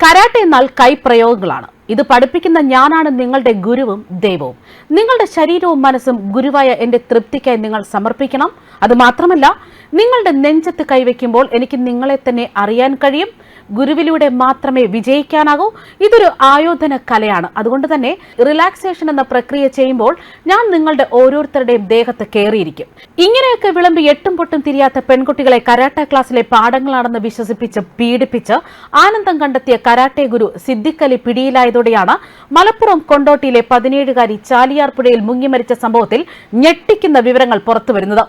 Karate എന്നാൽ കൈപ്രയോഗങ്ങളാണ്. ഇത് പഠിപ്പിക്കുന്ന ഞാനാണ് നിങ്ങളുടെ ഗുരുവും ദൈവവും. നിങ്ങളുടെ ശരീരവും മനസ്സും ഗുരുവായ എന്റെ തൃപ്തിക്കായി നിങ്ങൾ സമർപ്പിക്കണം. അത് മാത്രമല്ല, നിങ്ങളുടെ നെഞ്ചത്ത് കൈവയ്ക്കുമ്പോൾ എനിക്ക് നിങ്ങളെ തന്നെ അറിയാൻ കഴിയും. ഗുരുവിലൂടെ മാത്രമേ വിജയിക്കാനാകൂ. ഇതൊരു ആയോധന കലയാണ്. അതുകൊണ്ട് തന്നെ റിലാക്സേഷൻ എന്ന പ്രക്രിയ ചെയ്യുമ്പോൾ ഞാൻ നിങ്ങളുടെ ഓരോരുത്തരുടെയും ദേഹത്ത് കയറിയിരിക്കും. ഇങ്ങനെയൊക്കെ വിളമ്പി എട്ടും പൊട്ടും തിരിയാത്ത പെൺകുട്ടികളെ കരാട്ടെ ക്ലാസ്സിലെ പാഠങ്ങളാണെന്ന് വിശ്വസിപ്പിച്ച് പീഡിപ്പിച്ച് ആനന്ദം കണ്ടെത്തിയ കരാട്ടെ ഗുരു സിദ്ദിഖ് അലി പിടിയിലായതോടെയാണ് മലപ്പുറം കൊണ്ടോട്ടിയിലെ 17-കാരി ചാലിയാർ പുഴയിൽ മുങ്ങിമരിച്ച സംഭവത്തിൽ ഞെട്ടിക്കുന്ന വിവരങ്ങൾ പുറത്തുവരുന്നത്.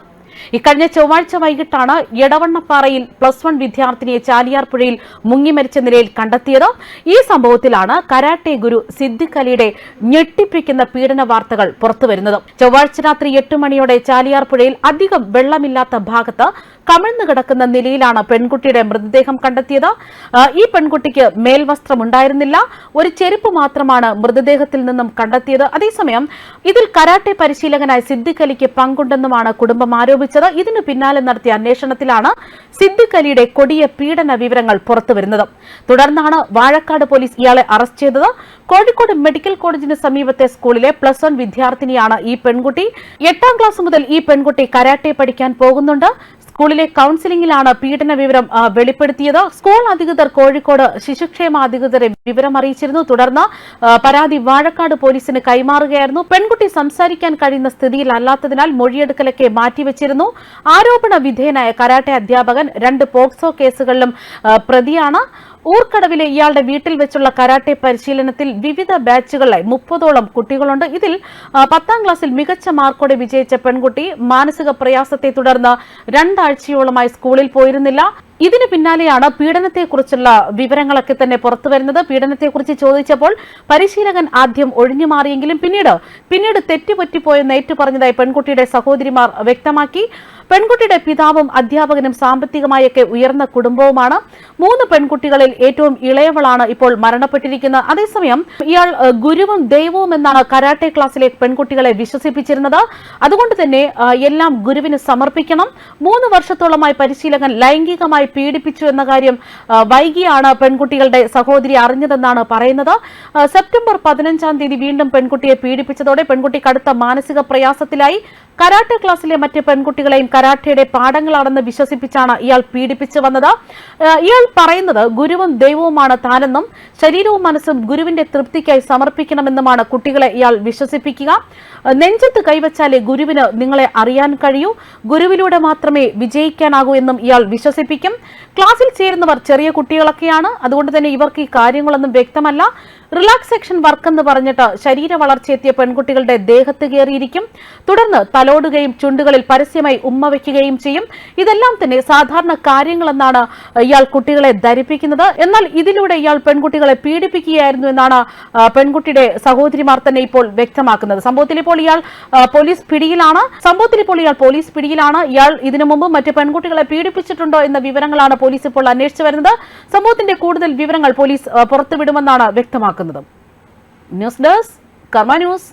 ഇക്കഴിഞ്ഞ ചൊവ്വാഴ്ച വൈകിട്ടാണ് എടവണ്ണപ്പാറയിൽ +1 വിദ്യാർത്ഥിനിയെ ചാലിയാർ പുഴയിൽ മുങ്ങിമരിച്ച നിലയിൽ കണ്ടെത്തിയത്. ഈ സംഭവത്തിലാണ് കരാട്ടെ ഗുരു സിദ്ദിഖ് അലിയുടെ ഞെട്ടിപ്പിക്കുന്ന പീഡന വാർത്തകൾ പുറത്തുവരുന്നത്. ചൊവ്വാഴ്ച രാത്രി 8 മണിയോടെ ചാലിയാർ പുഴയിൽ അധികം വെള്ളമില്ലാത്ത ഭാഗത്ത് കമിഴ്ന്നു കിടക്കുന്ന നിലയിലാണ് പെൺകുട്ടിയുടെ മൃതദേഹം കണ്ടെത്തിയത്. ഈ പെൺകുട്ടിക്ക് മേൽവസ്ത്രം ഉണ്ടായിരുന്നില്ല. ഒരു ചെരുപ്പ് മാത്രമാണ് മൃതദേഹത്തിൽ നിന്നും കണ്ടെത്തിയത്. അതേസമയം ഇതിൽ കരാട്ടെ പരിശീലകനായ സിദ്ദിഖ് അലിക്ക് പങ്കുണ്ടെന്നുമാണ് കുടുംബം ആരോപിച്ചത്. ഇതിനു പിന്നാലെ നടത്തിയ അന്വേഷണത്തിലാണ് സിദ്ദിഖ് അലിയുടെ കൊടിയ പീഡന വിവരങ്ങൾ പുറത്തുവരുന്നത്. തുടർന്നാണ് വാഴക്കാട് പോലീസ് ഇയാളെ അറസ്റ്റ് ചെയ്തത്. കോഴിക്കോട് മെഡിക്കൽ കോളേജിന് സമീപത്തെ സ്കൂളിലെ +1 വിദ്യാർത്ഥിനിയാണ് ഈ പെൺകുട്ടി. 8ാം ക്ലാസ് മുതൽ ഈ പെൺകുട്ടി കരാട്ടെ പഠിക്കാൻ പോകുന്നുണ്ട്. സ്കൂളിലെ കൌൺസിലിംഗിലാണ് പീഡന വിവരം വെളിപ്പെടുത്തിയത്. സ്കൂൾ അധികൃതർ കോഴിക്കോട് ശിശുക്ഷേമ അധികൃതരെ വിവരം അറിയിച്ചിരുന്നു. തുടർന്ന് പരാതി വാഴക്കാട് പോലീസിന് കൈമാറുകയായിരുന്നു. പെൺകുട്ടി സംസാരിക്കാൻ കഴിയുന്ന സ്ഥിതിയിലല്ലാത്തതിനാൽ മൊഴിയെടുക്കലൊക്കെ മാറ്റിവെച്ചിരുന്നു. ആരോപണ വിധേയനായ കരാട്ടെ അധ്യാപകൻ 2 പോക്സോ കേസുകളിലും പ്രതിയാണ്. ഊർക്കടവിലെ ഇയാളുടെ വീട്ടിൽ വെച്ചുള്ള കരാട്ടെ പരിശീലനത്തിൽ വിവിധ ബാച്ചുകളിലായി 30ഓളം കുട്ടികളുണ്ട്. ഇതിൽ 10ാം ക്ലാസ്സിൽ മികച്ച മാർക്കോടെ വിജയിച്ച പെൺകുട്ടി മാനസിക പ്രയാസത്തെ തുടർന്ന് 2 ആഴ്ചയോളമായി സ്കൂളിൽ പോയിരുന്നില്ല. ഇതിന് പിന്നാലെയാണ് പീഡനത്തെക്കുറിച്ചുള്ള വിവരങ്ങളൊക്കെ തന്നെ പുറത്തുവരുന്നത്. പീഡനത്തെക്കുറിച്ച് ചോദിച്ചപ്പോൾ പരിശീലകൻ ആദ്യം ഒഴിഞ്ഞുമാറിയെങ്കിലും പിന്നീട് തെറ്റുപറ്റിപ്പോയെന്ന് ഏറ്റുപറഞ്ഞതായി പെൺകുട്ടിയുടെ സഹോദരിമാർ വ്യക്തമാക്കി. പെൺകുട്ടിയുടെ പിതാവും അധ്യാപകനും സാമ്പത്തികമായൊക്കെ ഉയർന്ന കുടുംബവുമാണ്. 3 പെൺകുട്ടികളിൽ ഏറ്റവും ഇളയവളാണ് ഇപ്പോൾ മരണപ്പെട്ടിരിക്കുന്നത്. അതേസമയം ഇയാൾ ഗുരുവും ദൈവവും എന്നാണ് കരാട്ടെ ക്ലാസ്സിലെ പെൺകുട്ടികളെ വിശ്വസിപ്പിച്ചിരുന്നത്. അതുകൊണ്ട് തന്നെ എല്ലാം ഗുരുവിന് സമർപ്പിക്കണം. 3 വർഷത്തോളമായി പരിശീലകൻ ലൈംഗികമായി പീഡിപ്പിച്ചു എന്ന കാര്യം വൈകിയാണ് പെൺകുട്ടികളുടെ സഹോദരി അറിഞ്ഞതെന്നാണ് പറയുന്നത്. സെപ്റ്റംബർ 15-ാം തീയതി വീണ്ടും പെൺകുട്ടിയെ പീഡിപ്പിച്ചതോടെ പെൺകുട്ടി കടുത്ത മാനസിക പ്രയാസത്തിലായി. കരാട്ടെ ക്ലാസ്സിലെ മറ്റ് പെൺകുട്ടികളെയും കരാട്ടയുടെ പാഠങ്ങളാണെന്ന് വിശ്വസിപ്പിച്ചാണ് ഇയാൾ പീഡിപ്പിച്ചു വന്നത്. ഇയാൾ പറയുന്നത് ഗുരുവും ദൈവവുമാണ് താനെന്നും ശരീരവും മനസ്സും ഗുരുവിന്റെ തൃപ്തിക്കായി സമർപ്പിക്കണമെന്നുമാണ് കുട്ടികളെ ഇയാൾ വിശ്വസിപ്പിക്കുക. നെഞ്ചത്ത് കൈവച്ചാലേ ഗുരുവിന് നിങ്ങളെ അറിയാൻ കഴിയൂ. ഗുരുവിലൂടെ മാത്രമേ വിജയിക്കാനാകൂ എന്നും ഇയാൾ വിശ്വസിപ്പിക്കും. ക്ലാസ്സിൽ ചേരുന്നവർ ചെറിയ കുട്ടികളൊക്കെയാണ്. അതുകൊണ്ട് തന്നെ ഇവർക്ക് ഈ കാര്യങ്ങളൊന്നും വ്യക്തമല്ല. റിലാക്സേഷൻ വർക്ക് എന്ന് പറഞ്ഞിട്ട് ശരീര വളർച്ചയെത്തിയ പെൺകുട്ടികളുടെ ദേഹത്ത് കയറിയിരിക്കും. തുടർന്ന് തലോടുകയും ചുണ്ടുകളിൽ പരസ്യമായി ഉമ്മ വയ്ക്കുകയും ചെയ്യും. ഇതെല്ലാം തന്നെ സാധാരണ കാര്യങ്ങളെന്നാണ് ഇയാൾ കുട്ടികളെ ധരിപ്പിക്കുന്നത്. എന്നാൽ ഇതിലൂടെ ഇയാൾ പെൺകുട്ടികളെ പീഡിപ്പിക്കുകയായിരുന്നു എന്നാണ് പെൺകുട്ടിയുടെ സഹോദരിമാർ തന്നെ ഇപ്പോൾ വ്യക്തമാക്കുന്നത്. സംഭവത്തിൽ ഇപ്പോൾ ഇയാൾ പോലീസ് പിടിയിലാണ്. ഇയാൾ ഇതിനു മുമ്പ് മറ്റ് പെൺകുട്ടികളെ പീഡിപ്പിച്ചിട്ടുണ്ടോ എന്ന വിവരങ്ങളാണ് പോലീസ് ഇപ്പോൾ അന്വേഷിച്ചു വരുന്നത്. സംഭവത്തിന്റെ കൂടുതൽ വിവരങ്ങൾ പോലീസ് പുറത്തുവിടുമെന്നാണ് വ്യക്തമാക്കുന്നത്. ന്യൂസ് ഡെസ്ക് കർമ്മ ന്യൂസ്.